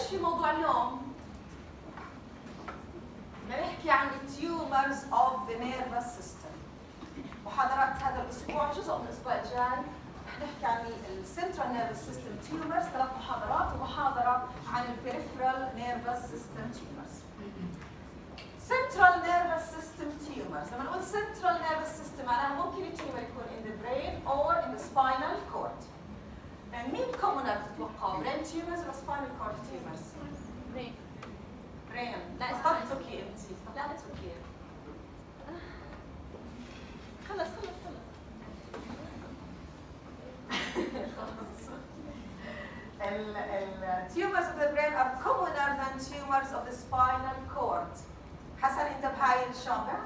في موضوع اليوم؟ بدنا نحكي عن tumors of the nervous system. محاضرات هذا الاسبوع جزء من الاسبوع الجاي رح نحكي عن السنترال نيرفس سيستم تيومرز 3 محاضرات ومحاضره عن البريفرال نيرفس سيستم تيومرز. سنترال نيرفس سيستم تيومرز، لما نقول سنترال نيرفس سيستم معناها ممكن التيومر يكون in the brain or in the spinal cord. مين كومونر تتوقعوا؟ برين تيومرز ولا سباينال كورد تيومرز؟ برين. برين. لا اتس اوكي انت. لا اتس اوكي. خلص. Tumors of the brain are commoner than tumors of the spinal cord. حسن انت بهاي الشابع؟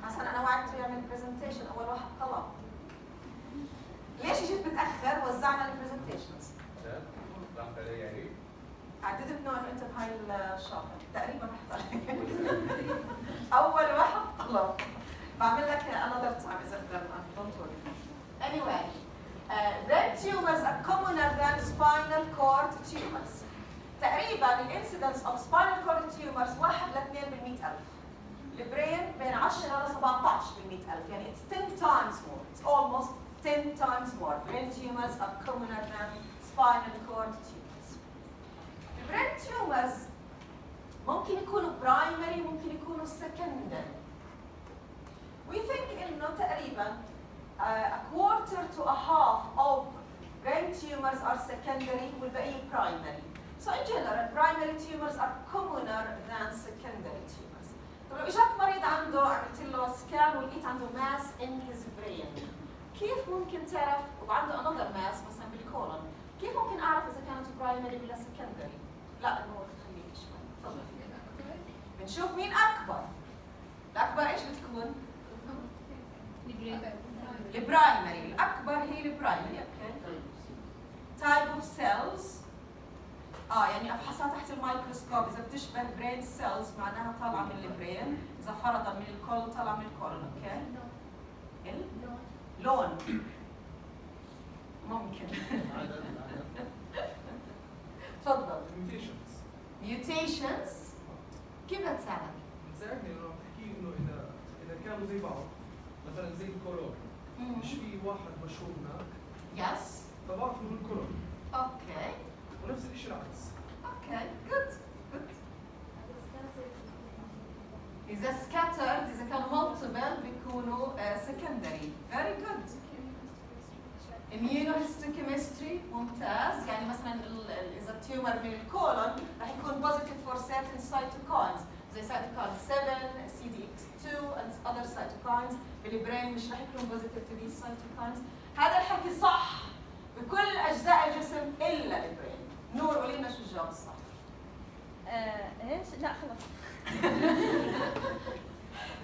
حسن انا وعدته يعمل برزنتيشن اول واحد طلب. ليش جيت متاخر؟ وزعنا البرزنتيشنز. I didn't know انه انت بهاي الشابع، تقريبا رحت عليك. اول واحد طلب. بعمل لك another time اذا قدرنا. Don't worry. Anyway. Brain tumors are commoner than spinal cord tumors. تقريبا الانسيدنس of spinal cord tumors 1 ل 2 بال100,000. البرين بين 10 ل 17 بال100,000، يعني it's 10 times more. It's almost 10 times more. Brain tumors are commoner than spinal cord tumors. البرين tumors ممكن يكونوا primary ممكن يكونوا secondary. We think إنه تقريبا a quarter to a half of brain tumors are secondary والبقية primary. So in general, primary tumors are commoner than secondary tumors. طب لو اجاك مريض عنده عملت له سكان ولقيت عنده mass in his brain، كيف ممكن تعرف وعنده another mass مثلا بالكولون؟ كيف ممكن اعرف اذا كانت primary ولا secondary؟ لا النور خليك شوي، تفضل. بنشوف مين اكبر. الاكبر ايش بتكون؟ البرايمري، الأكبر هي البرايمري، اوكي. type of cells يعني أفحصها تحت الميكروسكوب، إذا بتشبه برين سيلز معناها طالعة من البرين، إذا فرضا من الكولون طالعة من الكولون، اوكي. اللون ممكن. تفضل. mutations كيف بتساعدك؟ بتساعدني انه بتحكي انه اذا كانوا زي بعض، مثلا زي الكولون مش في واحد مشهور هناك يس فبعرف انه الكولون. اوكي. ونفس الشيء العكس. اوكي جود. إذا scattered إذا كانوا multiple بيكونوا secondary. Very good. Immunohistochemistry ممتاز، يعني مثلا إذا التيومر من الكولون راح يكون positive for certain cytokines زي cytokine 7 CDX2 and other cytokines. بالبرين مش راح يكون positive to these cytokines. هذا الحكي صح بكل أجزاء الجسم إلا البرين. نور قولي لنا شو الجواب الصح؟ ايش؟ لا خلص.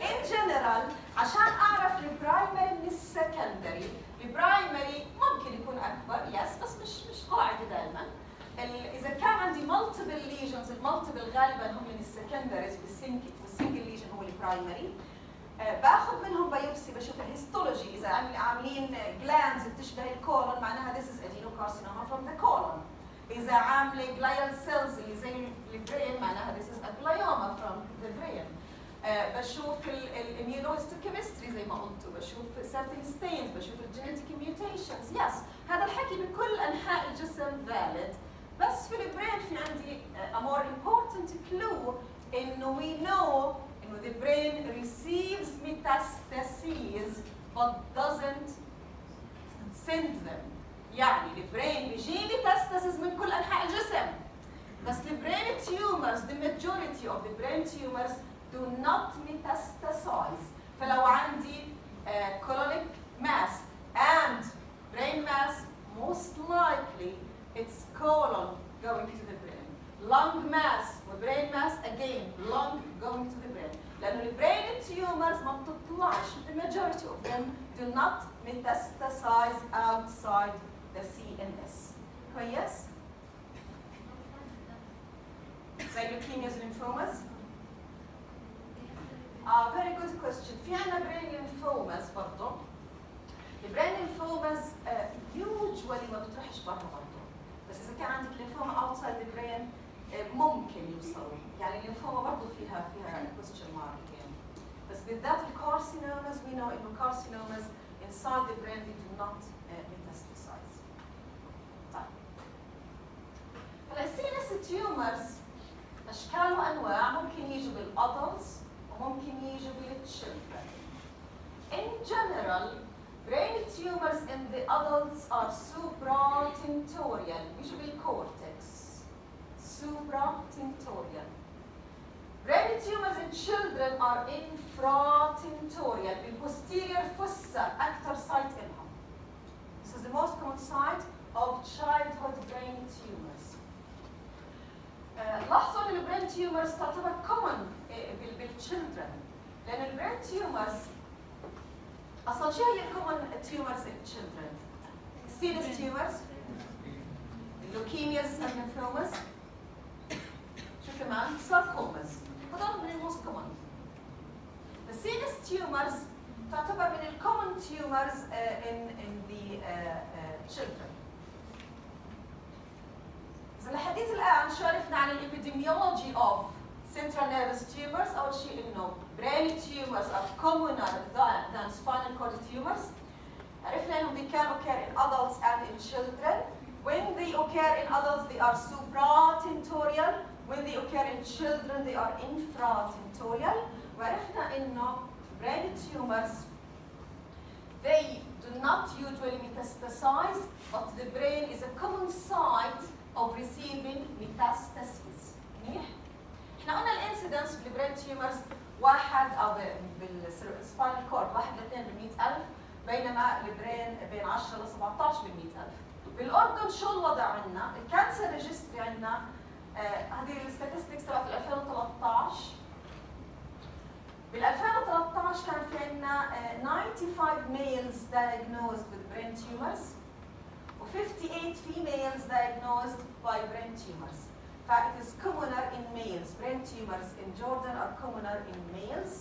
In general عشان أعرف البرايمري من السكندري، البرايمري ممكن يكون أكبر يس بس مش قاعدة دائما. إذا كان عندي multiple lesions، المالتيبل غالبا هم من السكندريز والسنجل ليجن هو البرايمري. باخذ منهم بايوبسي بشوف الهيستولوجي، إذا عاملين جلاندز بتشبه الكولون معناها this is adenocarcinoma from the colon. إذا عاملة glial cells اللي زي البرين معناها this is a glioma from the brain. بشوف الاميونوهيستوكيمستري زي ما قلتوا، بشوف certain stains، بشوف الجينيتيك ميوتيشنز. يس هذا الحكي بكل أنحاء الجسم valid، بس في البرين في عندي a more important clue إنه we know إنه the brain receives metastases but doesn't send them. يعني البرين بيجي metastases من كل أنحاء الجسم، بس البرين tumors the majority of the brain tumors do not metastasize. فلو عندي colonic mass and brain mass most likely it's colon going to the brain. Lung mass وbrain mass again lung going to the brain. لأنه البرين tumors ما بتطلعش the majority of them do not metastasize outside the CNS. كويس؟ زي leukemias and lymphomas. Very good question. في عنا brain lymphomas برضه. البرين lymphomas usually ما بتروحش برا برضه، بس إذا كان عندك lymphoma outside the brain ممكن يوصلوا، يعني الليمفوما برضه فيها question mark يعني. بس بالذات الكارسينوماز we know انه carcinomas inside the brain they do not metastasize. طيب. هلا الCNS tumors اشكال وانواع، ممكن يجوا بالادلتس وممكن يجوا بالchildren. In general, brain tumors in the adults are supratentorial, بيجوا بالcortex. Supratentorial. Brain tumors in children are infratentorial, بالposterior fossa أكثر site إلهم. This is the most common site of childhood brain tumors. لاحظوا ان البرين تيومرز تعتبر common بالchildren، لأن البرين تيومرز أصلاً شو هي الcommon tumors in children؟ CNS tumors، اللوكيمياز والليمفوماز، شو كمان؟ sarcomas، هذول من الموست common. The CNS tumors تعتبر من الcommon tumors in the children. الحديث الآن شو عرفنا عن الابيديميولوجي of central nervous tumors؟ أول شيء إنه brain tumors are commoner than spinal cord tumors. عرفنا إنهم they can occur in adults and in children. When they occur in adults, they are supratentorial. When they occur in children, they are infratentorial. وعرفنا إنه brain tumors they do not usually metastasize, but the brain is a common site of receiving metastases. منيح؟ احنا قلنا الانسيدنس بالبرين تيومرز واحد او بالسباينال كورد 1 ل 2 ب100,000، بينما البرين بين 10 ل 17 ب100,000. بالاردن شو الوضع عندنا؟ الكانسر ريجستري عندنا هذه الستاتستكس تبعت 2013. بال 2013 كان في عندنا 95 males diagnosed with brain tumors و 58 females diagnosed by brain tumors. It is commoner in males. Brain tumors in Jordan are commoner in males.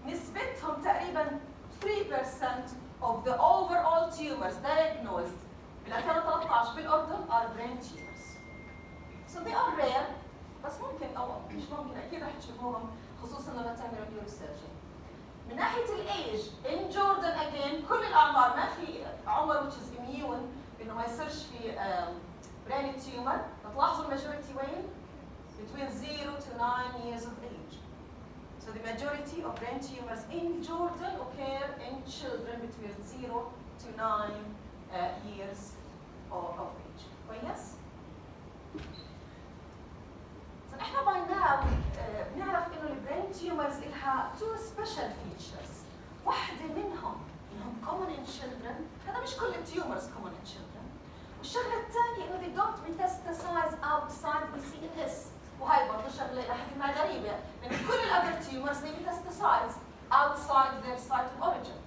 نسبتهم تقريبا 3% of the overall tumors diagnosed بال 2013 بالأردن are brain tumors. So they are rare، بس ممكن أو مش ممكن أكيد رح تشوفوهم خصوصا لما تعملوا نيوروسيرجري. من ناحية الإيج in Jordan again كل الأعمار، ما في عمر which is immune إنه ما يصيرش في brain tumor. بتلاحظوا الماجوريتي وين؟ between 0 to 9 years of age. So the majority of brain tumors in Jordan occur in children between 0 to 9 years of age. كويس؟ احنا by now بنعرف انه البرين تيومرز لها two special features. واحدة منهم انهم common in children، هذا مش كل التيومرز common in children. والشغلة الثانية انه they don't metastasize outside the CNS، وهي برضه شغلة لحد ما غريبة، لأن كل الأذر تيومرز they metastasize outside their site of origin.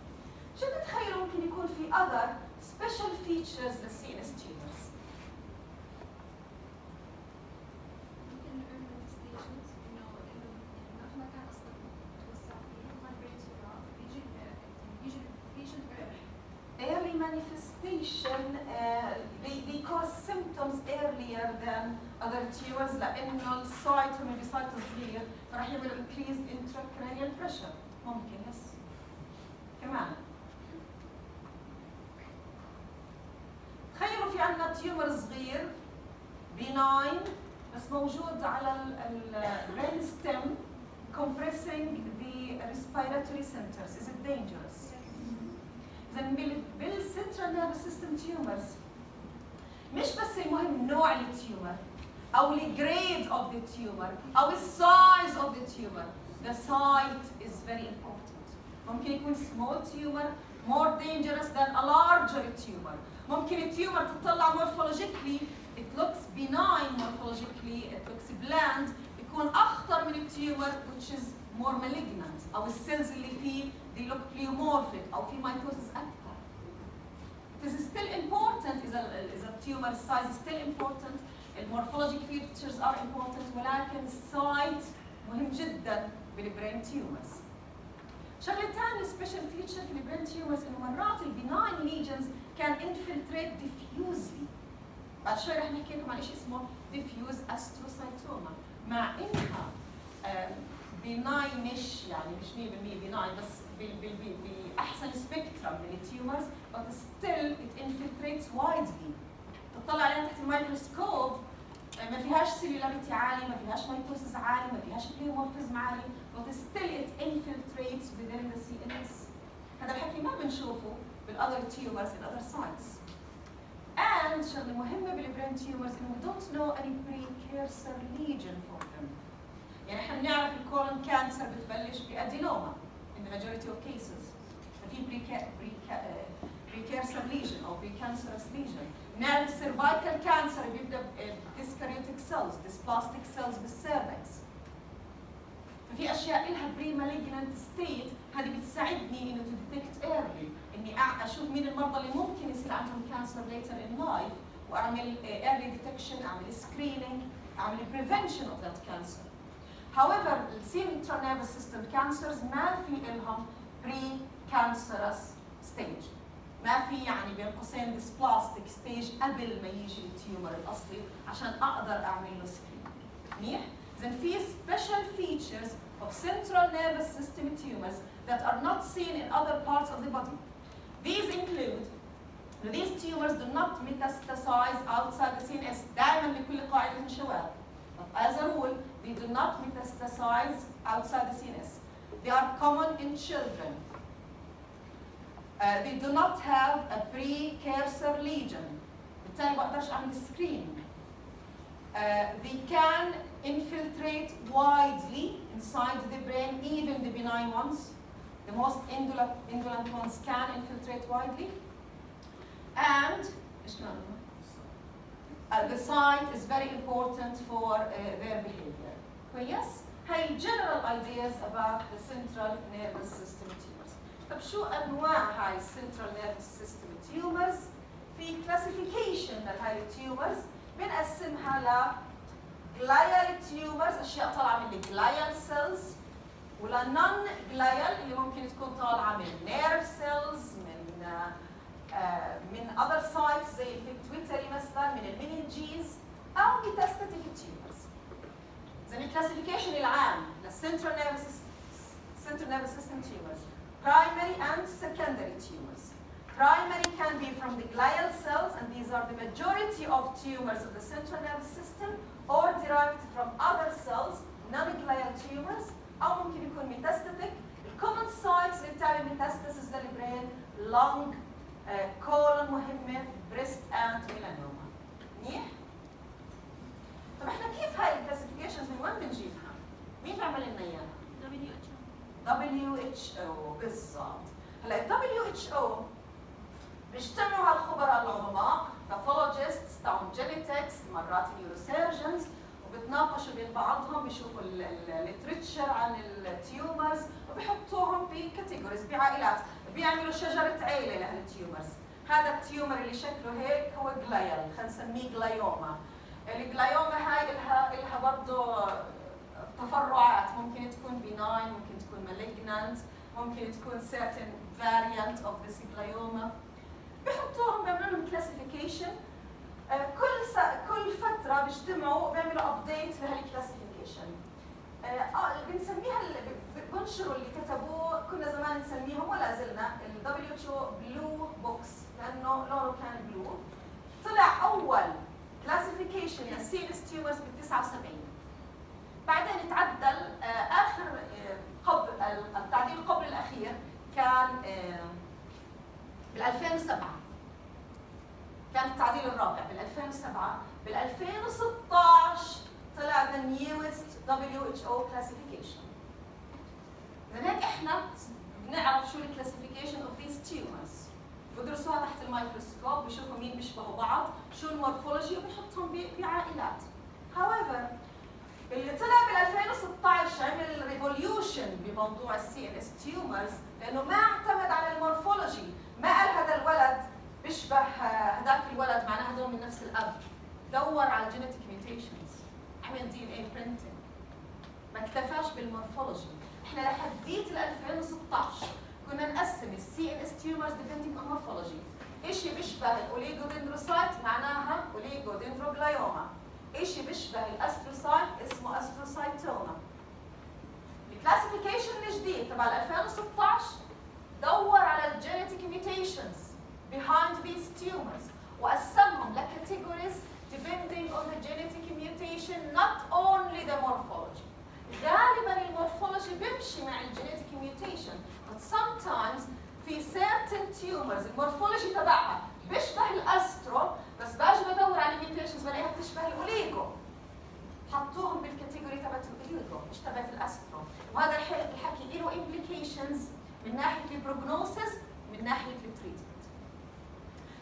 شو بتتخيلوا ممكن يكون في other special features للCNS tumors؟ Early manifestation, they cause symptoms earlier than other tumors لأنه السايت هم السايت صغير فراح يعملوا increased intracranial pressure. ممكن يس. كمان تخيلوا في عندنا تيومر صغير benign بس موجود على brain stem compressing the respiratory centers. Is it dangerous? بالسنترال نيرفس سيستم تيومرز مش بس المهم نوع التيومر او الجريد اوف ذا تيومر او السايز اوف ذا تيومر، the site is very important. ممكن يكون small tumor more dangerous than a larger tumor. ممكن التيومر تطلع morphologically it looks benign morphologically it looks bland، يكون اخطر من التيومر which is more malignant او السيلز اللي فيه they look pleomorphic أو في mitosis أكثر. It is still important is a tumor size is still important. المورفولوجيك features are important ولكن السايت مهم جدا بالبرين تيومرز. شغلة ثانية special feature في البرين تيومرز إنه مرات البناين lesions can infiltrate diffusely بعد شوي رح نحكي لكم عن شيء اسمه diffuse astrocytoma، مع انها بناينش، يعني مش 100% بناين، بس باحسن سبيكترم من التيومرز، but still it infiltrates widely. تطلع عليها تحت الميكروسكوب ما فيهاش سيلولاريتي عالي، ما فيهاش ميتوسيس عالي، ما فيهاش بليومورفيزم عالي، but still it infiltrates within the CNS. هذا الحكي ما بنشوفه بالاذر تيومرز in other sites. And شغله مهمه بالبرين تيومرز انه we don't know any precursor lesion for them. يعني احنا بنعرف الكولون كانسر بتبلش بادينوما in the majority of cases. ففي precursor lesion او precancerous lesion. بنعرف السيرفايكال كانسر بيبدا بديسكاريوتيك سيلز، ديسبلاستيك سيلز بالسيرفكس. ففي اشياء لها بري مالجنانت ستيت، هذه بتساعدني انه تو ديتكت ايرلي، اني اشوف مين المرضى اللي ممكن يصير عندهم كانسر later in life واعمل early detection، اعمل screening، اعمل prevention of that cancer. However, central nervous system cancers ما في لهم pre-cancerous stage. ما في يعني بين قوسين dysplastic stage قبل ما يجي التيومر الاصلي عشان اقدر اعمل له screening. منيح؟ إذا في special features of central nervous system tumors that are not seen in other parts of the body. These include these tumors do not metastasize outside the CNS. دائما لكل قاعدة من شواذ. But as a rule, they do not metastasize outside the CNS. They are common in children. They do not have a precursor lesion. بالتالي ما بقدرش أعمل screening. They can infiltrate widely inside the brain, even the benign ones. The most indolent ones can infiltrate widely. And the site is very important for their behavior. كويس؟ هاي general ideas about the central nervous system tumors. طب شو أنواع هاي central nervous system tumors؟ في classification لهاي التيومرز بنقسمها ل glial tumors، أشياء طالعة من الglial cells، ولا non glial اللي ممكن تكون طالعة من nerve cells، من other sites زي البيتويتري مثلا، من المينينجيز، أو metastatic tumors. إذا الكلاسيفيكيشن العام للcentral nervous system tumors primary and secondary tumors. Primary can be from the glial cells, and these are the majority of tumors of the central nervous system, or derived from other cells, non-glial tumors, أو ممكن يكون metastatic. الcommon sites اللي بتعمل metastasis للبرين lung، colon مهمة، breast and melanoma. منيح؟ طب احنا كيف هاي الكلاسيفيكيشنز من وين بنجيبها؟ مين بيعمل لنا اياها؟ WHO بالضبط. هلا WHO بيجتمعوا هالخبراء العظماء pathologists تاعون genetics، مرات neurosurgeons، وبتناقشوا بين بعضهم، بيشوفوا الليتريتشر عن التيومرز وبيحطوهم بكاتيجوريز، بعائلات، بيعملوا شجرة عيلة لهالتيومرز. هذا التيومر اللي شكله هيك هو جلايال، خلينا نسميه جلايوما. الجلايوما هاي إلها برضه تفرعات، ممكن تكون benign، ممكن تكون malignant، ممكن تكون certain variant of this glioma. بيحطوهم، بيعملوا لهم classification. كل فترة بيجتمعوا وبيعملوا update لهالكلاسيفيكيشن. بنسميها بنشروا اللي كتبوه، كنا زمان نسميهم ولا زلنا ال WHO بلو بوكس لأنه لونه كان بلو. طلع أول كلاسيفيكيشن للCNS tumors بال 79، بعدين تعدل آخر التعديل قبل الأخير كان بال 2007، كان التعديل الرابع بال 2007. بال 2016 طلع the newest WHO classification. إذا هيك إحنا بنعرف شو الكلاسيفيكيشن of these tumors. بدرسوها تحت الميكروسكوب، بيشوفوا مين بيشبهوا بعض، شو المورفولوجي، وبنحطهم بعائلات. However اللي طلع بال 2016 عمل ريفوليوشن بموضوع CNS tumors، لأنه ما اعتمد على المورفولوجي، ما قال هذا الولد بيشبه هذاك الولد معناه هذول من نفس الأب، دور على الجينيتيك ميوتيشنز، عمل DNA printing، ما اكتفاش بالمورفولوجي. احنا لحديت ال 2016 كنا نقسم ال CNS tumors depending on morphology شيء بيشبه الاوليغودندروسايت معناها اوليغودندروغلايوما، شيء بيشبه الاستروسايت اسمه استروسايتوما. الكلاسيفيكيشن الجديد تبع 2016 دور على الجينيتيك ميوتيشنز behind these tumors وقسمهم لكاتيجوريز depending on the genetic mutation not only the morphology. غالبا المورفولوجي بيمشي مع الجينيتيك ميوتيشن but sometimes في certain tumors المورفولوجي تبعها بيشبه الاسترو بس باجي بدور على الميوتيشنز بلاقيها بتشبه الاوليجو، حطوهم بالكاتيجوري تبعت الاوليجو مش تبعت الاسترو. وهذا الحكي له implications من ناحيه البروجنوسيس من ناحيه التريتمنت.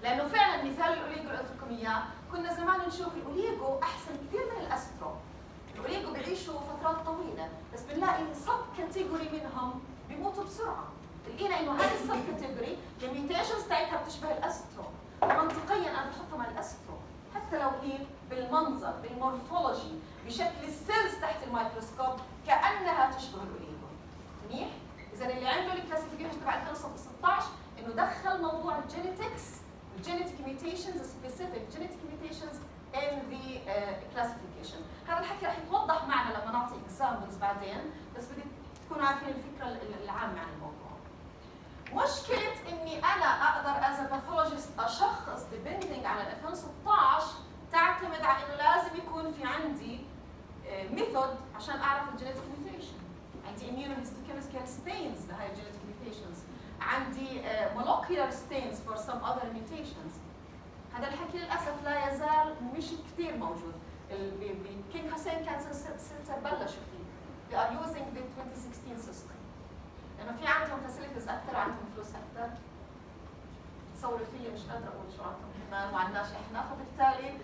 لانه فعلا مثال الاوليجو اللي قلت لكم اياه كنا زمان نشوف الاوليجو احسن كثير من الاسترو. الاوليجو بيعيشوا فترات طويله بس بنلاقي سب كاتيجوري منهم بيموتوا بسرعه. لقينا انه هذه السب كاتيجوري الميوتيشنز تاعتها بتشبه الاسترو، منطقيا انا بحطها مع الاسترو حتى لو هي بالمنظر بالمورفولوجي بشكل السيلز تحت الميكروسكوب كانها تشبه الاوليجو. منيح؟ اذا اللي عنده الكلاسيفيكيشن تبع 2016 انه دخل موضوع الجينيتكس الجينيتيك ميوتيشنز سبيسيفيك جينيتيك ميوتيشنز in the classification. هذا الحكي رح يتوضح معنا لما نعطي examples بعدين بس بدي تكونوا عارفين الفكره العامه عن الموضوع. مشكله اني انا اقدر as a pathologist اشخص depending على 2016 تعتمد على انه لازم يكون في عندي ميثود عشان اعرف الجينيتيك ميوتيشن. عندي immunohistochemical stains لهي الجينيتيك ميوتيشنز، عندي molecular stains for some other mutations. هذا الحكي للاسف لا يزال مش كثير موجود. بكينغ حسين كانسر سنتر بلشوا فيه. They are using the 2016 system. لانه في عندهم فاسيلتيز اكثر، عندهم فلوس اكثر. تصوروا فيي مش قادره اقول شو عندهم، احنا ما عندناش احنا، فبالتالي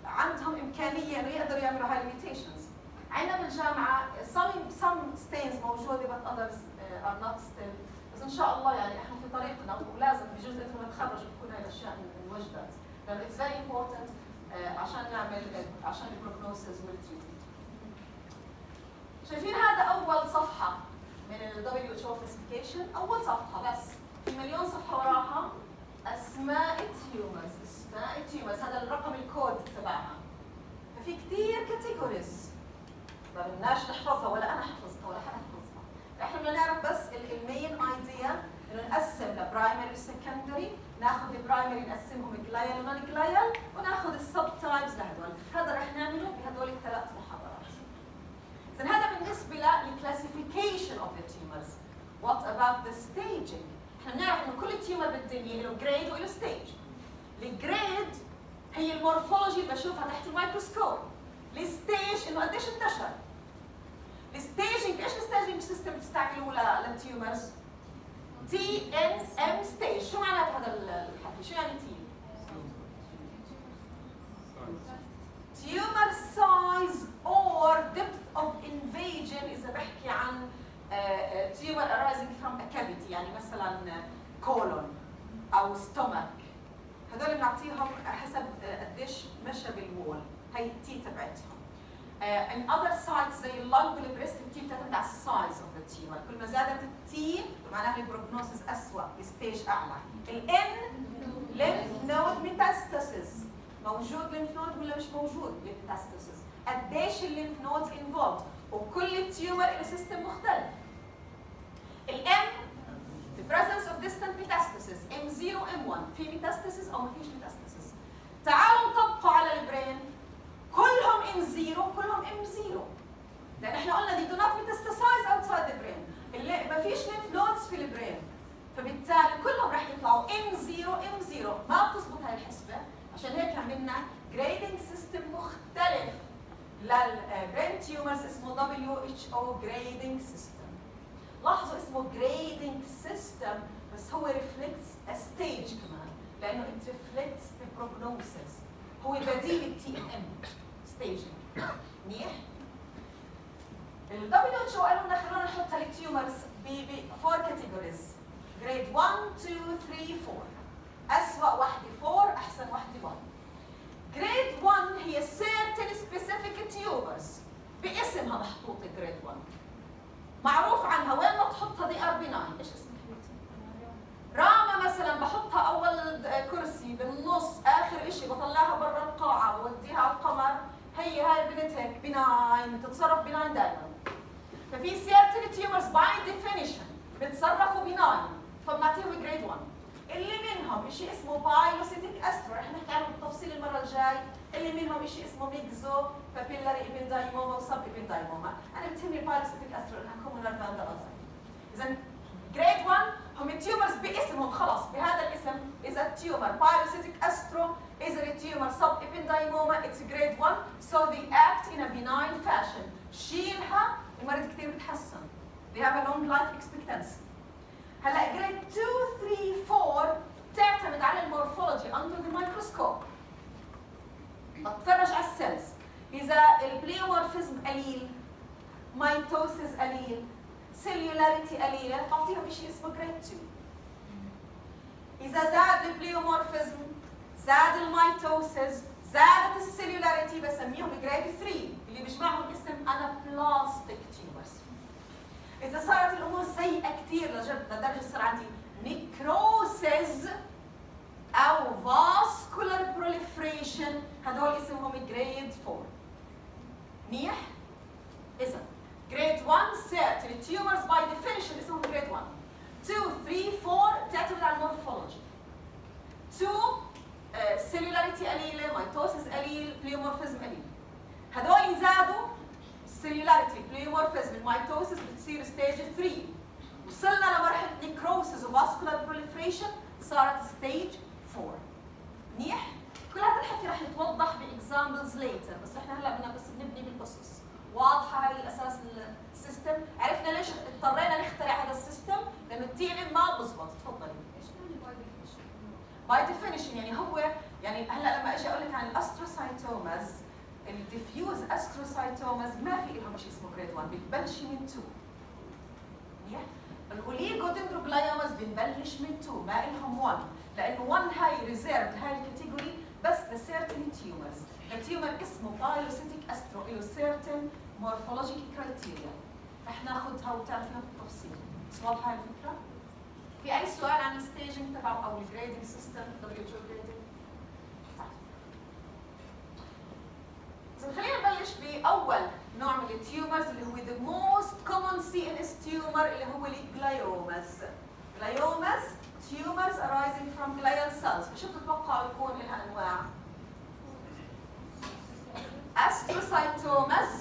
عندهم امكانيه انه يقدروا يعملوا هاي الميوتيشنز. عندنا بالجامعه some stains موجوده but others are not still. بس ان شاء الله يعني احنا في طريقنا ولازم بجوز انتم نتخرجوا تكون هاي الاشياء وجدت لانه it's very important عشان نعمل عشان البروجنوسيس والتريتمنت. شايفين هذا اول صفحه من ال WHO classification، اول صفحه بس في مليون صفحه وراها اسماء التيومرز، هذا الرقم الكود تبعها. ففي كثير كاتيجوريز ما بدناش نحفظها ولا انا حفظتها ولا حدا حفظها. احنا بدنا نعرف بس المين ايديا انه نقسم لبرايمري وسكندري، ناخذ البرايمري نقسمهم جلايال ونون جلايال وناخذ السب تايبس لهدول. هذا رح نعمله بهدول الثلاث محاضرات. اذا هذا بالنسبه للكلاسيفيكيشن اوف ذا تيومرز. وات اباوت ذا ستيجنج؟ احنا بنعرف انه كل تيومر بالدنيا له جريد وله ستيج. الجريد هي المورفولوجي بشوفها تحت الميكروسكوب. الستيج انه قديش انتشر. الستيجنج ايش الستيجنج سيستم بتستعملوه للتيومرز؟ TNM stage. شو معنات هذا الحكي؟ شو يعني T؟ Tumor size or depth of invasion إذا بحكي عن tumor arising from a cavity، يعني مثلا colon أو stomach. هذول بنعطيهم حسب قديش مشى بالوول، هي التي تبعتهم. in other sites زي اللنج والبريست التي بتعتمد على السايز اوف ذا تيومر، كل ما زادت التي معناها البروجنوسيس اسوء بستيج اعلى. الان lymph node metastasis، موجود lymph node ولا مش موجود metastasis؟ قديش الليمف نودز انفولد؟ وكل التيومر له سيستم مختلف. الام the presence of distant metastasis M0 M1 في metastasis او ما فيش metastasis. تعالوا نطبقوا على البرين كلهم M0 كلهم M0 لان احنا قلنا دي do not metastasize outside the brain، اللي ما فيش lymph nodes في البرين، فبالتالي كلهم راح يطلعوا M0 M0. ما بتزبط هاي الحسبه، عشان هيك عملنا grading system مختلف للبرين تيومرز اسمه WHO grading system. لاحظوا اسمه grading system بس هو reflects a stage كمان لانه it reflects the prognosis، هو بديل التي ام ام staging. منيح؟ ال WHO قالوا لنا خلونا نحط التيومرز ب 4 categories grade 1 2 3 4. اسوأ وحده 4 احسن وحده 1. grade 1 هي certain specific tumors باسمها محطوطه grade 1 معروف عنها، وين ما تحطها دي ار بي 9. ايش اسمها؟ راما مثلا بحطها اول كرسي بالنص اخر شيء بطلعها برا القاعه بوديها على القمر، هاي البنت هيك بناين بتتصرف بناين دائما. ففي certain tumors by definition بتصرفوا بناين فبنعطيهم جريد 1. اللي منهم شيء اسمه بايلوسيتيك استرو، رح نحكي عنه بالتفصيل المره الجاي. اللي منهم شيء اسمه ميكزو بابيلاري ابندايموما وسب ابندايموما. انا بتهمني البايلوسيتيك استرو لانها كومونر فاندالازاي. اذا جريد 1 هم التيومرز باسمهم خلص بهذا الاسم. اذا التيومر بايلوسيتيك استرو، اذا التيومر سب ابندايموما اتس جريد 1 so they act in a benign fashion. شيلها المريض كثير بتحسن. they have a long life expectancy. هلا جريد 2 3 4 تعتمد على المورفولوجي under the microscope. بتفرج على السيلز، اذا البليومورفيزم قليل، مايتوسيس قليل، سيلولاريتي قليله، بعطيهم شيء اسمه جريد 2. اذا زاد البليومورفيزم، زاد المايتوسيس، زادت السيلولاريتي، بسميهم جريد 3 اللي بيجمعهم اسم انابلاستيك تيومرز. إذا صارت الأمور سيئة كثير لدرجة صار عندي نيكروسيز أو فاسكولار بروليفريشن، هدول اسمهم جريد 4. منيح؟ إذا جريد 1 certain tumors by definition اسمهم جريد 1. 2 3 4 تعتمد على المورفولوجي. 2 سيلولاريتي قليلة، مايتوسيس قليل، بليومورفيزم قليل. هدول يزادوا السيلولاريتي، بليومورفيزم، المايتوسيس بتصير ستيج 3. وصلنا لمرحله نيكروسيس وفاسكولار بروليفريشن صارت ستيج 4. منيح؟ كل هذا الحكي رح يتوضح باكزامبلز ليتر، بس احنا هلا بدنا بس نبني بالاسس. واضحه هاي الاساس السيستم؟ عرفنا ليش اضطرينا نخترع هذا السيستم؟ لانه التي ام ما بزبط. تفضلي. ايش معنى باي ديفينيشن؟ باي ديفينيشن يعني هو يعني هلا لما اجي اقول لك عن الاستروسايتوماز، الديفيوز استروسايتوماز ما في لهم شيء اسمه جريد 1، بتبلش من 2. منيح؟ الاوليغودندروجلايوماز بنبلش من 2، ما لهم 1، لانه 1 هاي ريزيرفد، هاي الكاتيجوري بس لسيرتن تيومرز. التيومر اسمه بايلوسيتيك استرو، له سيرتن مورفولوجيك كرايتيريا. رح ناخذها وتعرفيها بالتفصيل. بس واضحه هاي الفكره؟ في اي سؤال عن الستيجنج تبعه او الجريدنج سيستم WHO جريدنج؟ خلينا نبلش باول نوع من التيومرز اللي هو the most common CNS tumor اللي هو الجلايوماز. جلايوماز tumors arising from glial cells. فشو بتتوقعوا يكون لها انواع؟ astrocytomas،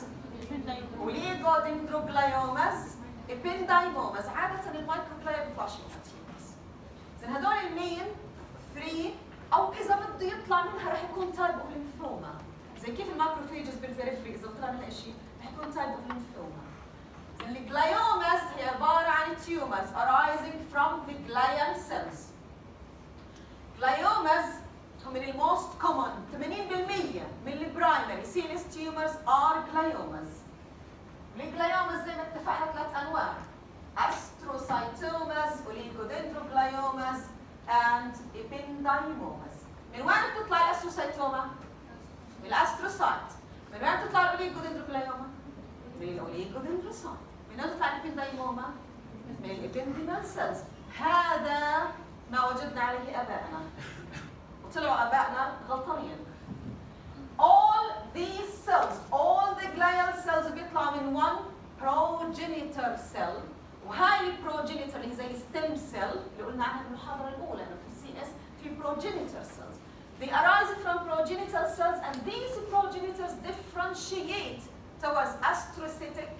oligodendrogliomas، ependymomas. عادة المايكروجلايا بيطلعش منها تيومرز. إذا هدول المين 3 او اذا بده يطلع منها رح يكون تايب اوف ليمفوما. زي كيف الماكروفيجز بالبريفري اذا طلع منها شيء رح يكون تايب اوف ليمفوما. الجلايوماز هي عباره عن tumors arising from the glial cells. gliomas هم من الموست كومن، 80% من البرايمري CNS tumors are gliomas. الجلايوماز زي ما اتفقنا 3 انواع: astrocytomas، oligodendrogliomas and ependymomas. من وين بتطلع الاستروسايتوما؟ من الاستروسايت. من وين بتطلع الاوليغودندروجلايوما؟ من الاوليغودندروسايت. من وين بتطلع الابندايموما؟ من الابنديمال سيلز. هذا ما وجدنا عليه ابائنا. وطلعوا ابائنا غلطانين. All these cells, all the glial cells بيطلعوا من one progenitor cell. وهاي البروجينيتور اللي زي ستيم سيل اللي قلنا عنها بالمحاضره الاولى انه في السي اس في progenitor cells. They arise from progenital cells and these progenitors differentiate towards astrocytic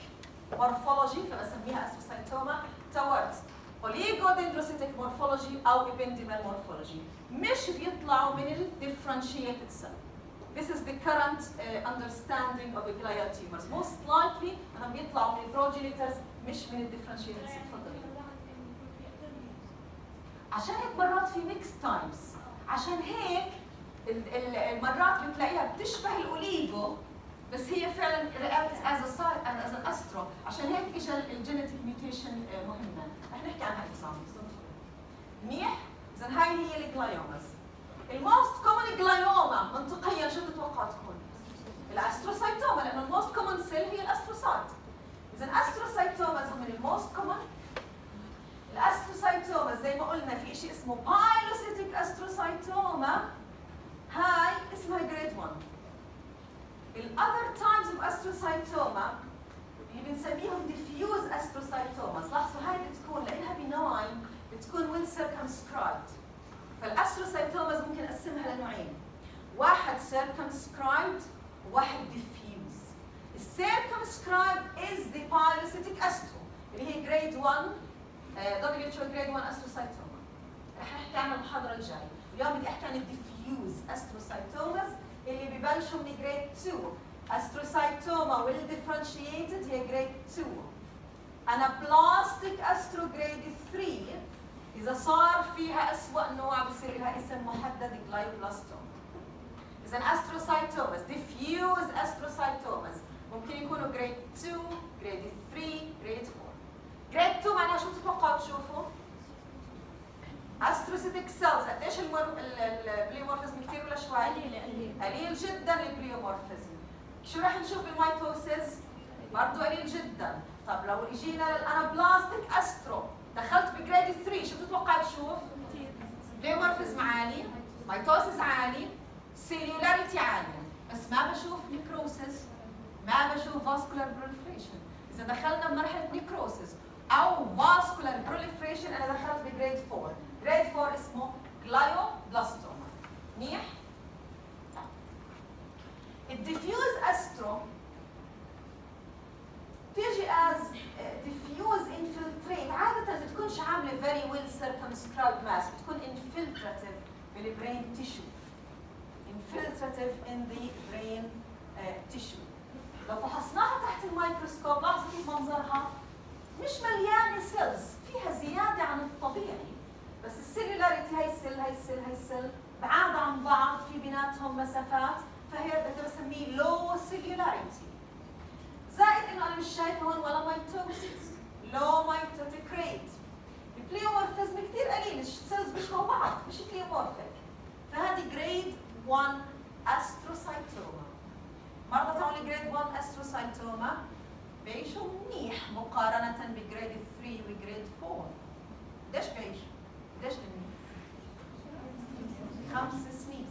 morphology فبسميها astrocytoma towards oligodendrocytic morphology او ependymal morphology. مش بيطلعوا من ال differentiated cell. This is the current understanding of the glial tumors. Most likely انهم بيطلعوا من progenitors مش من ال differentiated cell. تفضلي. عشان هيك مرات في mixed times. عشان هيك المرات بتلاقيها بتشبه الاوليجو بس هي فعلا reacts as an astro. عشان هيك اجى الجينيتيك ميوتيشن مهمه. رح نحكي عنها اكزامبلز. منيح؟ اذا هاي هي الجلايوماز. الموست كومن جلايوما منطقيا شو بتتوقع تكون؟ الاستروسايتوما لانه الموست كومن سيل هي الاستروسايت. اذا الاستروسايتوماز هم من الموست كومن. الاستروسايتوما استروسايتوما زي ما قلنا في شيء اسمه بايلوسيتيك استروسايتوما، هاي اسمها جريد 1. الاذر تايبس اوف استروسايتوما اللي بنسميهم ديفيوز استروسايتوماز، لاحظوا هاي بتكون لانها بناين بتكون ويل سيركمسكرايبد. فالاستروسايتوماز ممكن نقسمها لنوعين، واحد سيركمسكرايبد وواحد ديفيوز. السيركمسكرايبد از ذا بايلوسيتيك استرو اللي هي جريد 1 WHO جريد 1 استروسايتوما. رح نحكي عنها المحاضره الجايه. اليوم بدي احكي عن الديفيوز استروسايتوماز اللي ببلشوا من جريد 2. استروسايتوما ويل ديفرنشيتد هي جريد 2. انابلاستيك استرو جريد 3 اذا صار فيها اسوأ نوع بصير لها اسم محدد جلايوبلاستوما. اذا استروسايتوماز ديفيوز استروسايتوماز ممكن يكونوا جريد 2 جريد 3 جريد 4. جريد 2 معناها شو بتتوقعوا تشوفوا؟ استروسيتيك سيلز. قديش البليومورفيزم كثير ولا شوي؟ قليل جدا البليومورفيزم. شو راح نشوف بالميتوسيس؟ برضه قليل جدا. طب لو اجينا للانابلاستيك استرو دخلت بجريد 3 شو بتتوقع تشوف؟ بليومورفيزم عالي، ميتوسيس عالي، سيلولاريتي عاليه، بس ما بشوف نيكروسيس، ما بشوف فاسكولار بروليفريشن. اذا دخلنا بمرحله نيكروسيس او فاسكولار بروليفريشن انا دخلت بجريد 4. جريد 4 اسمه جلايوبلاستوما. منيح؟ الديفيوز استرو تيجي از ديفيوز انفلتريت، عاده ما بتكونش عامله فيري ويل سيركمسكرايبد ماس، بتكون انفلتراتيف بالبرين تيشو. انفلتراتيف ان ذا برين تيشو. لو فحصناها تحت الميكروسكوب لاحظوا كيف منظرها؟ مش مليانه سيلز، فيها زياده عن الطبيعي، بس السيلولاريتي هي السيل هي السيل هي السيل بعاد عن بعض، في بيناتهم مسافات، فهي بقدر اسميه لو سيلولاريتي. زائد انه انا مش شايفه هون ولا ميتوسيس، لو ميتوتيك ريت. البليومورفيزم كثير قليل، السيلز بيشبهوا بعض مش بليومورفيك. فهذه جريد 1 استروسايتوما. مرضى تبعون الجريد 1 استروسايتوما بيعيشوا منيح مقارنة بجريد 3 وجريد 4. ليش بيعيشوا؟ ليش منيح؟ 5 سنين.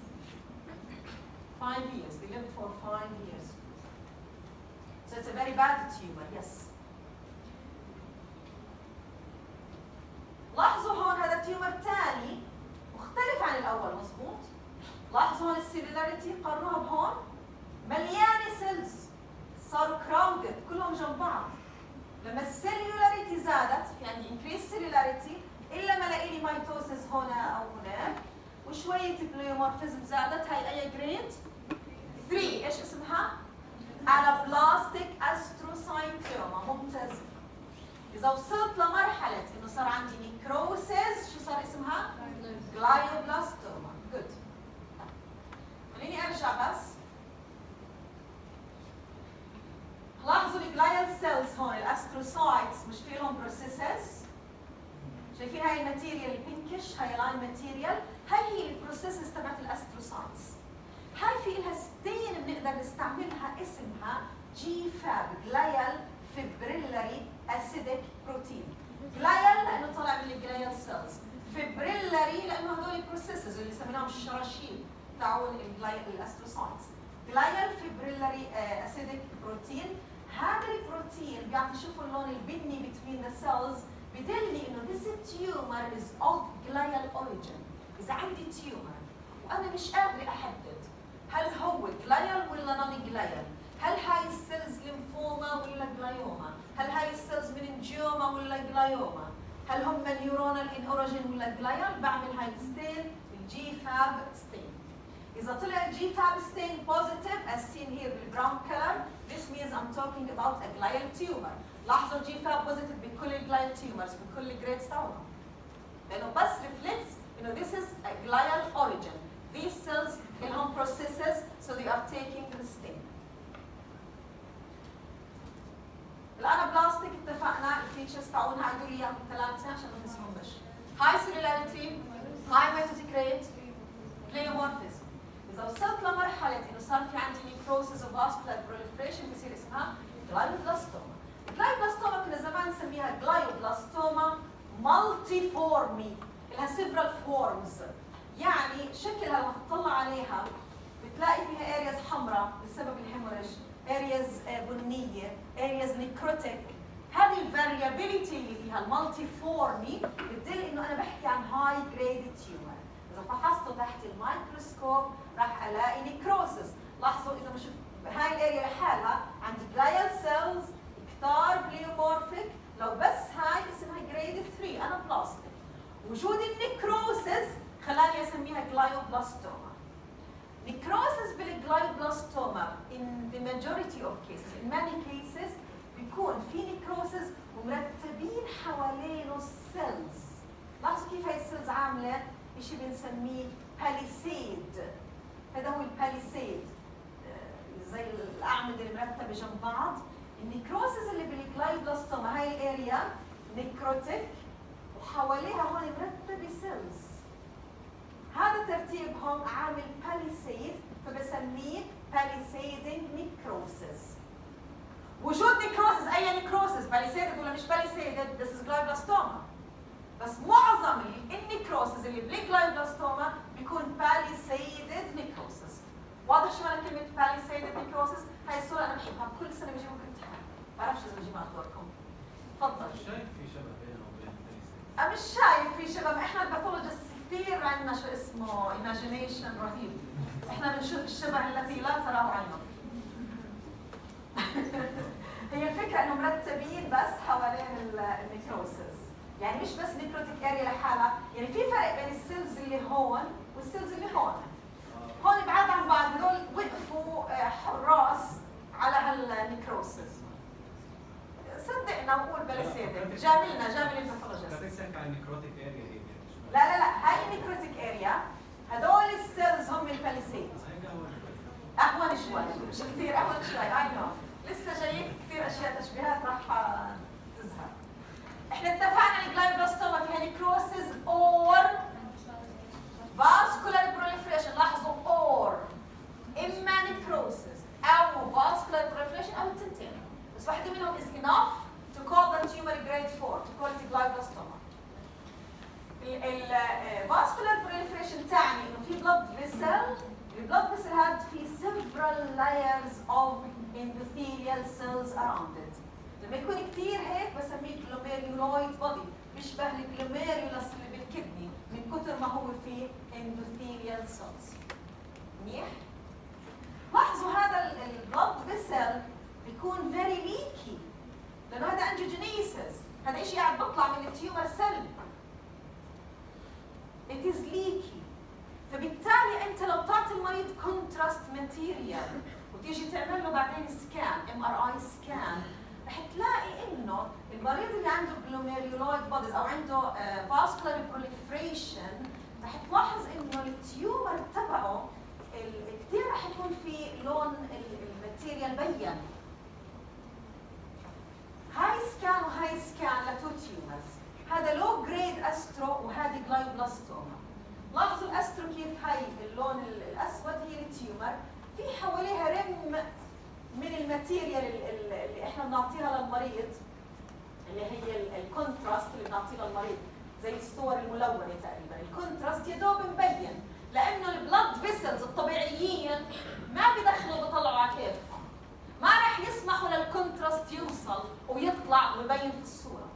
5 years. They live for 5 years. So it's a very bad tumor, yes. لاحظوا هون هذا تيومر ثاني مختلف عن الأول، مضبوط؟ لاحظوا هون السيلولاريتي قارنوها بهون مليانة سيلز، صاروا كراودد كلهم جنب بعض. لما السيلولاريتي زادت في عندي انكريس سيلولاريتي الا ما الاقي لي ميتوسيس هنا او هناك وشويه بليومورفيزم زادت. هاي اي جريد 3 ايش اسمها؟ انابلاستيك استروسايتوما. ممتاز. اذا وصلت لمرحله انه صار عندي نيكروسيس شو صار اسمها؟ جلايوبلاستوما. جود. خليني ارجع بس. لاحظوا الجلايال سيلز هون الاستروسايتس مش في لهم بروسيسز. شايفين هاي الماتيريال البينكش، هاي لاين ماتيريال، هاي هي البروسيسز تبعت الاستروسايتس. هاي في لها ستين بنقدر نستعملها اسمها جي فاب، جلايال فيبريلاري اسيديك بروتين. جلايال لانه طلع من الجلايال سيلز، فيبريلاري لانه هدول البروسيسز اللي سميناهم الشراشيب تاعون الاستروسايتس. جلايال فيبريلاري اسيديك بروتين. هذا البروتين بيعطي، شوفوا اللون البني between the cells، بدلني انه this tumor is of glial origin. اذا عندي تيومر وانا مش قادره احدد هل هو جلايال ولا نون جلايال، هل هاي السيلز ليمفوما ولا جلايوما، هل هاي السيلز مننجيوما ولا جلايوما، هل هم نيورونال ان اوريجين ولا جلايال، بعمل هاي الستين الجي فاب ستين. إذا طلع الجي فاب stain positive as seen here بالبراون color, this means I'm talking about a glial tumor. لاحظوا الجي فاب positive بكل الجلايال tumors بكل الجريدز تاعهم. لأنه بس reflects إنه this is a glial origin. These cells لهم processes so they are taking the stain. الانابلاستيك اتفقنا الفيتشرز تاعونها عندوا لي اياهم ثلاثة عشان ما ننساهمش. high cellularity, high mitotic rate, pleomorphism. إذا وصلت لمرحلة إنه صار في عندي نيكروسيس وفاسكولار بروليفريشن بصير اسمها جلايوبلاستوما. الجلايوبلاستوما كنا زمان نسميها جلايوبلاستوما multiforme لها several forms. يعني شكلها لما تطلع عليها بتلاقي فيها areas حمراء بسبب الهيموريج، areas بنيه، areas necrotic. هذه الفاريابيليتي اللي فيها المالتيفورمي بتدل انه انا بحكي عن هاي جريد تيومر. اذا فحصته تحت الميكروسكوب راح الاقي نيكروسس. لاحظوا اذا مش هاي الاريا لحالها عندي جلايال سيلز كتار بليومورفيك، لو بس هاي اسمها جريد 3 انا بلاستيك. وجود النيكروسس خلاني اسميها جلايوبلاستوما. نيكروسس بالجلايوبلاستوما in the majority of cases, in many cases بيكون في نيكروسس ومرتبين حوالينه السيلز. لاحظوا كيف هاي السيلز عامله شيء بنسميه باليسيد. هذا هو الباليسيد، زي الاعمده اللي مرتبه جنب بعض. النيكروسس اللي بالجلايوبلاستوما هاي الاريا نيكروتيك وحواليها هون مرتبه سيلز. هذا ترتيبهم عامل باليسيد فبسميه باليسيدنج نيكروسس. وجود نيكروسس، اي نيكروسس باليسيدد ولا مش باليسيدد، this is glioblastoma. بس معظم النيكروسس اللي بالجلايوبلاستوما بيكون باليسيدد نيكروسس. واضح شو معنى كلمه باليسيدد نيكروسس؟ هاي الصوره انا بحبها كل سنه بجيبها امتحان، ما بعرفش اذا بجيبها صوركم. تفضل. شايف في شبه بينها وبين الباليسيد؟ مش شايف في شبه، احنا الباثولوجيست كثير عندنا شو اسمه ايماجينيشن رهيب. احنا بنشوف الشبه التي لا تراه عينك. هي الفكره انه مرتبين بس حوالين النيكروسس، يعني مش بس نيكروتيك اريا لحالها، يعني في فرق بين السيلز اللي هون والسيلز اللي هون. هون بعاد عن بعض، هذول وقفوا حراس على هالنيكروسس. صدقنا وقول باليسيدد، جامل الباثولوجيست. بتحكي عن نيكروتيك اريا هيك. لا هاي النيكروتيك اريا، هذول السيلز هم الباليسيد. اهون شوي، مش كثير اهون شوي، اي نو. لسه جايين كثير اشياء تشبيهات راح تظهر. احنا اتفقنا الجلايوبلاستوما فيها نيكروسيس اور فاسكولار بروليفريشن. لاحظوا اور، اما نيكروسيس او فاسكولار بروليفريشن او التنتين، بس واحده منهم is enough to call the tumor grade 4 to call it glioblastoma. الفاسكولار بروليفريشن تعني انه في بلد فيسل، البلد فيسل هذا في several layers of endothelial cells around it. لما يكون كثير هيك بسميه glomeruloid body، بيشبه الجلوميريولاس اللي بالكدني من كثر ما هو فيه endothelial cells. منيح؟ لاحظوا هذا البلد فيسل بيكون very leaky لانه هذا angiogenesis، هذا شيء قاعد بيطلع من التيومر سيل. It is leaky. فبالتالي انت لو بتعطي المريض كونتراست ماتيريال وتيجي تعمل له بعدين سكان MRI سكان، رح تلاقي انه المريض اللي عنده glomeruloid bodies او عنده vascular proliferation رح تلاحظ انه التيومر تبعه كثير رح يكون في لون الماتيريال بين. هاي سكان وهاي سكان لتو تيومرز، هذا لو جريد استرو وهذه جلايوبلاستوما. لاحظوا الاسترو كيف هاي اللون الاسود هي التيومر، في حواليها رم من الماتيريال اللي احنا بنعطيها للمريض، اللي هي الكونتراست اللي بنعطيه للمريض زي الصور الملونه تقريبا. الكونتراست يا دوب مبين لانه البلد فيسلز الطبيعيين ما بيدخلوا بيطلعوا على كيفهم، ما رح يسمحوا للكونتراست يوصل ويطلع ويبين في الصوره.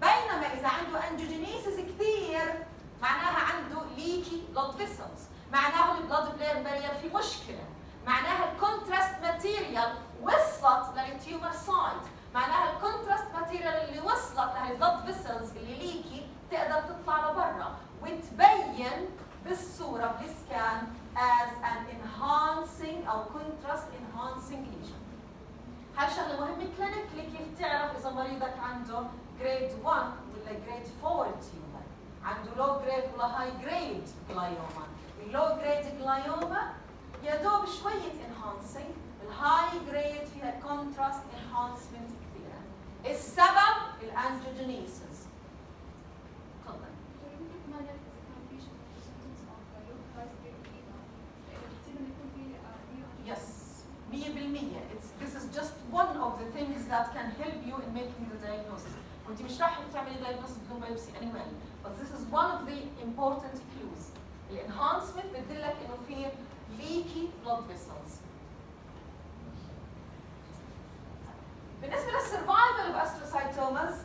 بينما اذا عنده انجيوجينيسيس كثير معناها عنده ليكي بلد فيسلز، معناها البلد بلير بارير في مشكله، معناها الكونتراست ماتيريال وصلت للتيومر سايت، معناها الكونتراست ماتيريال اللي وصلت لهالبلد فيسلز اللي ليكي تقدر تطلع لبرا وتبين بالصوره بالسكان as an enhancing او contrast enhancing lesion. هاي شغله مهمه كلينيكلي، كيف تعرف اذا مريضك عنده جريد 1 ولا جريد 4 تيومر، عنده لو جريد ولا هاي جريد جلايوما. اللو جريد جلايوما يا دوب شويه انهانسنج، الهاي جريد فيها كونتراست انهانسمنت كثيره. السبب الانجيوجينيسيس. تفضل. Yes, 100%. This is just one of the things that can help you in making the diagnosis. وانت مش راح تعملي diagnosis بدون biopsy anyway. But this is one of the important clues. الانهانسمنت بتدلك انه في leaky blood vessels. بالنسبه للسرفايفل اوف استروسايتوماز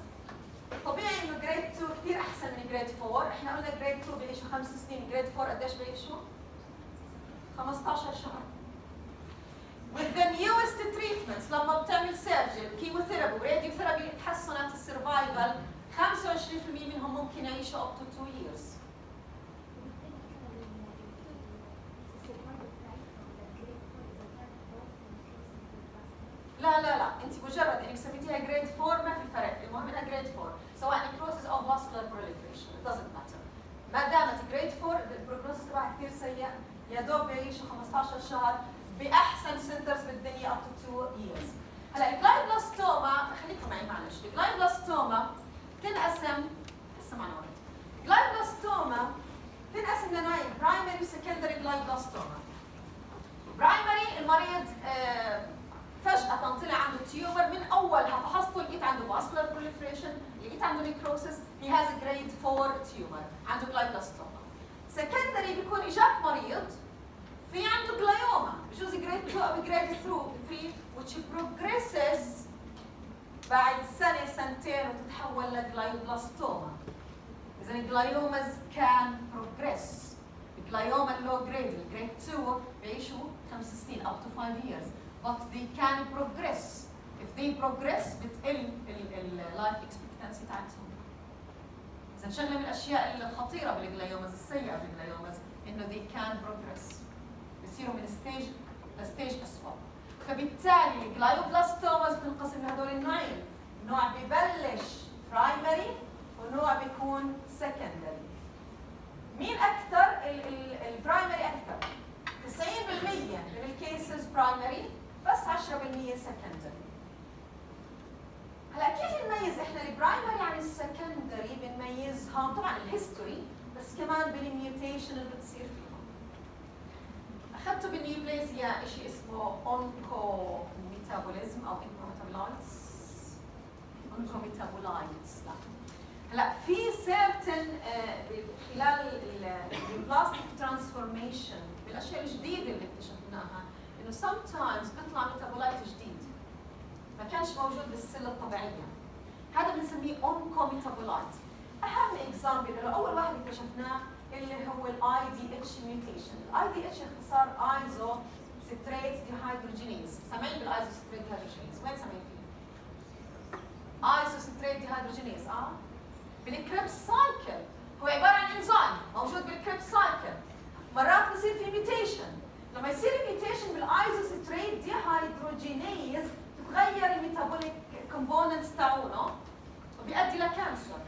طبيعي انه جريد 2 كثير احسن من جريد 4، احنا قلنا جريد 2 بيعيشوا 5 سنين، جريد 4 قديش بيعيشوا؟ 15 شهر. With the newest treatments لما بتعمل سيرجري كيموثيرابي وراديوثيرابي تحسنت السرفايفل 25% منهم ممكن يعيشوا up to 2 years. لا انت مجرد انك سميتيها جريد 4 ما في فرق، المهم انها جريد 4 سواء نيكروسيس او فاسكولار بروليفريشن it doesn't matter. ما دامت جريد 4 البروجنوسيس تبعها كثير سيء، يا دوب بيعيشوا 15 شهر باحسن سنترز بالدنيا up to 2 years. هلا الجلايوبلاستوما خليكم معي معلش، الجلايوبلاستوما تنقسم هسه معنا وقت. الجلايوبلاستوما تنقسم لنوعين، برايمري وسكندري جلايوبلاستوما. برايمري المريض فجأة طلع عنده تيومر من أولها فحصته لقيت عنده vascular proliferation، لقيت عنده necrosis، he has a grade 4 tumor، عنده glioblastoma. secondary بيكون إجاك مريض في عنده جلايوما، بجوز grade 2 أو grade 3 which progresses بعد سنة سنتين وتتحول لجلايوبلاستوما. إذا الجلايوماز can progress. الجلايوما اللو جريد، الجريد 2 بيعيشوا 5 سنين up to 5 years. But they can progress. If they progress بتقل اللايف اكسبكتنسي تاعتهم. إذا شغلة من الأشياء الخطيرة بالجلايوماز، السيئة بالجلايوماز، إنه they can progress. بيصيروا من ستيج لستيج أسوأ. فبالتالي الجلايوبلاستوماز بتنقسم لهدول النوعين، نوع ببلش برايمري ونوع بيكون سكندري. مين أكثر؟ البرايمري أكثر. 90% من الكيسز برايمري بس 10% سكندري. هلا كيف نميز احنا البرايمري عن السكندري؟ بنميزها طبعا الهيستوري بس كمان بالميوتيشن اللي بتصير فيهم. اخذتوا بالنيوبلازيا شيء اسمه اونكو ميتابوليزم او انكوميتابولايتس. اونكو ميتابولايتس لا. هلا في سيرتن خلال البلاستيك ترانسفورميشن بالاشياء الجديده اللي اكتشفناها انه sometimes بيطلع ميتابولايت جديد ما كانش موجود بالسله الطبيعيه، هذا بنسميه اونكوميتابولايت. اهم اكزامبل له اول واحد اكتشفناه اللي هو الاي دي اتش ميوتيشن. الاي دي اتش اختصار ايزو ستريت ديهيدروجينيز. سامعين بالايزو ستريت ديهيدروجينيز؟ وين سامعين فيه؟ ايزو ستريت ديهيدروجينيز بالكريبس سايكل، هو عباره عن انزيم موجود بالكريبس سايكل. مرات بصير في ميوتيشن، لما يصير ميوتيشن بالايزوستريت ديهيدروجينيز تتغير الميتابوليك كومبوننتس تاعونه وبيؤدي لكانسر.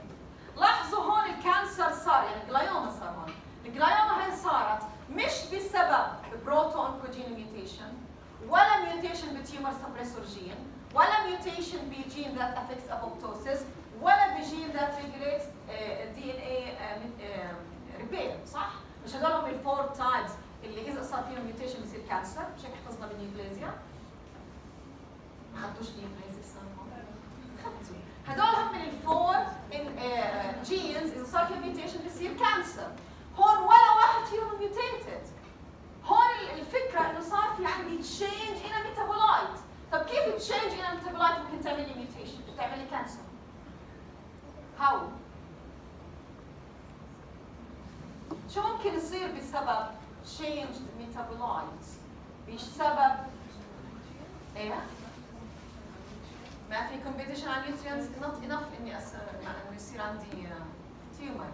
لاحظوا هون الكانسر صار يعني الجلايوما صار هون، الجلايوما هي صارت مش بسبب بروتو اونكوجين ميوتيشن ولا ميوتيشن بتيومر سبريسور جين ولا ميوتيشن بجين ذات افكتس ابوبتوسيس ولا بجين ذات ريجوليتس دي ان اي ريبير، صح؟ مش هدول هم الفور تايبس اللي اذا صار فيهم ميوتيشن بصير كانسر، مش هيك حفظنا بالنيوبلازيا؟ ما خدتوش نيوبلازيا السنه؟ خدتوا. هدول هم الفور جينز اذا صار فيهم ميوتيشن بصير كانسر. هون ولا واحد فيهم ميوتيتد. هون الفكره انه صار في عندي تشينج ان ميتابولايت. طب كيف تشينج ان ميتابولايت ممكن تعمل لي ميوتيشن؟ تعمل لي كانسر؟ هاو؟ شو ممكن يصير بسبب changed metabolites؟ بسبب ايه؟ ما في competition على nutrients not enough اني انه يصير عندي تيومر.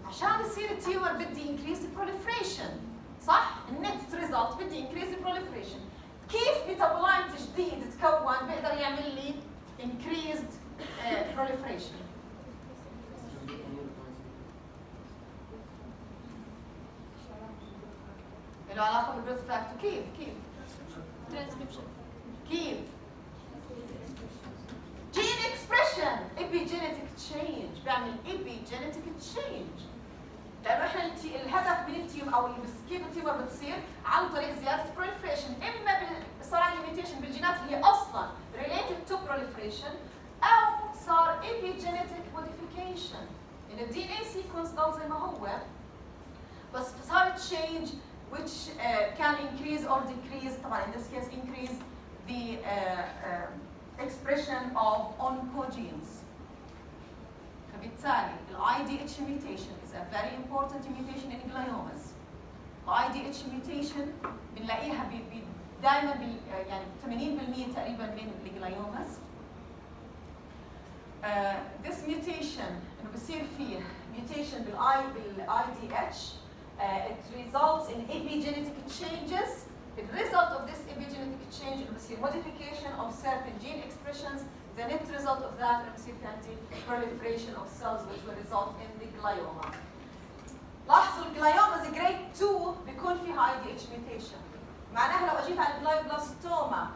عشان يصير التيومر بدي increase the proliferation، صح؟ النت ريزلت بدي increase the proliferation. كيف ميتابولايت جديد تكون بيقدر يعمل لي increased proliferation؟ له علاقة بالجروث فاكتور. كيف؟ ترانسكريبشن. كيف؟ جين اكسبريشن، ايبيجينيتيك تشينج، بيعمل ايبيجينيتيك تشينج. لأنه احنا الهدف من التيوم او كيف التيومر بتصير عن طريق زيادة proliferation، اما صار عندي ميوتيشن بالجينات اللي هي اصلا related to proliferation او يعني الدي ان اي سيكونس ضل زي ما هو بس صار change which can increase or decrease طبعا in this case increase the expression of oncogenes. فبالتالي ال IDH mutation is a very important mutation in gliomas. ال IDH mutation بنلاقيها دائما يعني 80% تقريبا من الجلايوماز. This mutation انه بصير فيه mutation بال IDH it results in epigenetic changes. The result of this epigenetic change انه بصير modification of certain gene expressions. The net result of that انه بصير في عندي proliferation of cells which will result in the glioma. لاحظوا الجلايوماز جريد 2 بيكون فيها IDH mutation. معناها لو اجيت على الجلايوبلاستوما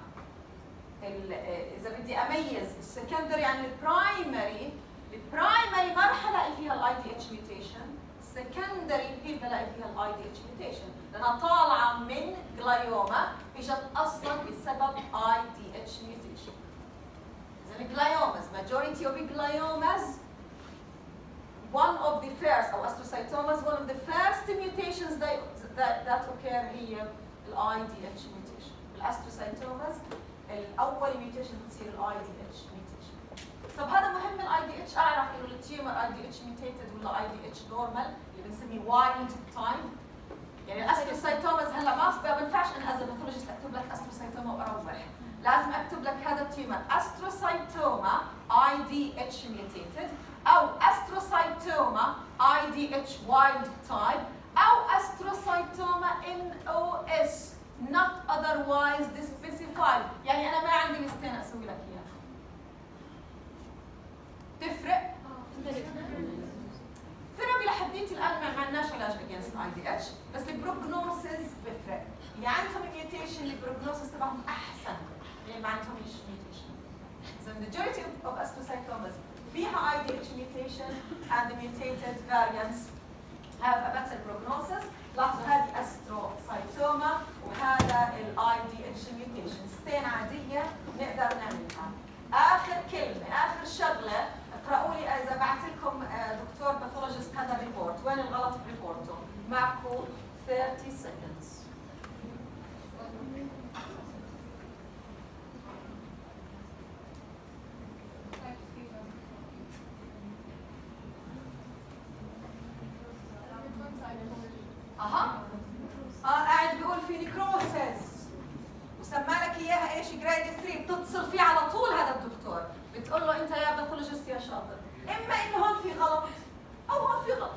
اذا بدي اميز السكندري عن البرايمري ما رح الاقي فيها الاي دي اتش ميوتيشن، السكندري هي بلاقي فيها الاي دي اتش ميوتيشن لانها طالعه من جلايوما اجت اصلا بسبب اي دي اتش ميوتيشن. اذا الجلايوماز majority of gliomas one of the first او astrocytomas one of the first mutations that occur هي الاي دي اتش ميوتيشن. الاستروسايتوماز الاول ميوتيشن بتصير الاي دي اتش ميوتيشن. طب هذا مهم الاي دي اتش اعرف انه التيومر اي دي اتش ميوتيتد ولا اي دي اتش نورمال اللي بنسميه وايلد تايب. يعني الاستروسايتوماز هلا ما بنفعش انا از باثولوجيست اكتب لك استروسايتوما واروح، لازم اكتب لك هذا التيومر استروسايتوما اي دي اتش ميوتيتد او استروسايتوما اي دي اتش وايلد تايب او استروسايتوما NOS not otherwise specified. يعني انا ما عندي لستين اسوي لك اياها. تفرق؟ ثيرابي لحديت الان ما عندناش علاج against IDH بس البروجنوسيس بفرق. اللي عندهم ميوتيشن البروجنوسيس تبعهم احسن من اللي ما عندهمش ميوتيشن. So the majority of astrocytomas فيها IDH mutation and the mutated variants have a better prognosis. لاحظوا هذه استروسايتوما وهذا الاي دي اتش ميوتيشن، ستين عاديه نقدر نعملها. اخر كلمه اخر شغله اقرأوا لي اذا بعث لكم دكتور باثولوجيست هذا الريبورت، وين الغلط بريبورته؟ معكم 30 seconds. قاعد بيقول في نيكروسيس وسمى لك اياها ايش جريد 3 بتتصل فيه على طول هذا الدكتور بتقول له انت يا باثولوجيست يا شاطر، اما انه هون في غلط او هون في غلط،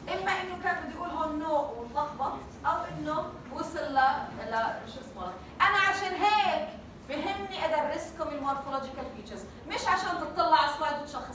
اما انه كان بده يقول هون نو وتلخبط او انه وصل ل شو اسمه. انا عشان هيك بهمني ادرسكم المورفولوجيكال فيتشرز مش عشان تطلع على السلايد وتشخص